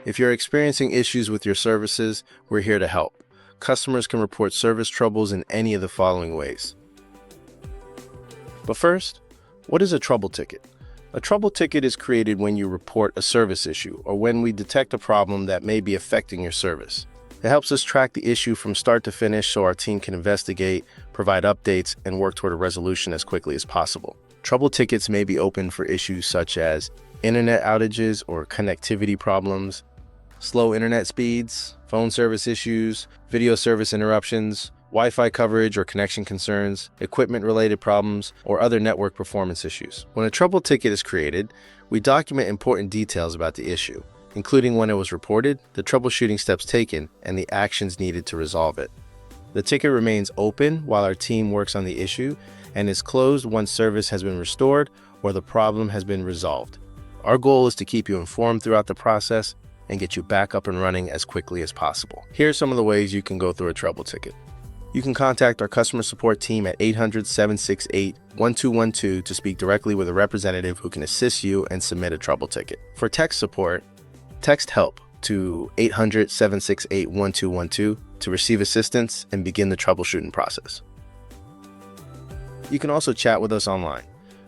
If you're experiencing issues with your services, we're here to help. Customers can report service troubles in any of the following ways. But first, what is a trouble ticket? A trouble ticket is created when you report a service issue or when we detect a problem that may be affecting your service. It helps us track the issue from start to finish so our team can investigate, provide updates, and work toward a resolution as quickly as possible. Trouble tickets may be open for issues such as internet outages or connectivity problems, slow internet speeds, phone service issues, video service interruptions, Wi-Fi coverage or connection concerns, equipment-related problems, or other network performance issues. When a trouble ticket is created, we document important details about the issue, including when it was reported, the troubleshooting steps taken, and the actions needed to resolve it. The ticket remains open while our team works on the issue and is closed once service has been restored or the problem has been resolved. Our goal is to keep you informed throughout the process and get you back up and running as quickly as possible. Here are some of the ways you can go through a trouble ticket. You can contact our customer support team at 800-768-1212 to speak directly with a representative who can assist you and submit a trouble ticket. For tech support, text HELP to 800-768-1212 to receive assistance and begin the troubleshooting process. You can also chat with us online.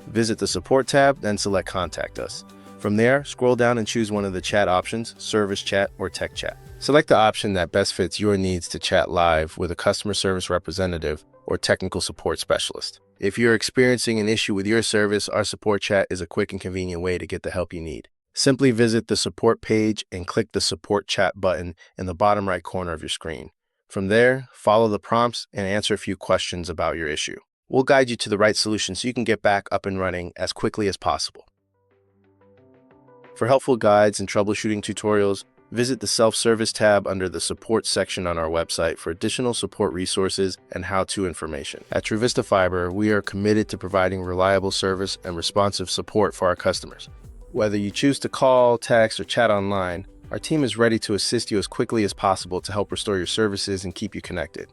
Visit the Support tab, then select Contact Us. From there, scroll down and choose one of the chat options, Service Chat or Tech Chat. Select the option that best fits your needs to chat live with a customer service representative or technical support specialist. If you're experiencing an issue with your service, our support chat is a quick and convenient way to get the help you need. Simply visit the support page and click the Support Chat button in the bottom right corner of your screen. From there, follow the prompts and answer a few questions about your issue. We'll guide you to the right solution so you can get back up and running as quickly as possible. For helpful guides and troubleshooting tutorials, visit the Self-Service tab under the Support section on our website for additional support resources and how-to information. At Truvista Fiber, we are committed to providing reliable service and responsive support for our customers. Whether you choose to call, text, or chat online, our team is ready to assist you as quickly as possible to help restore your services and keep you connected.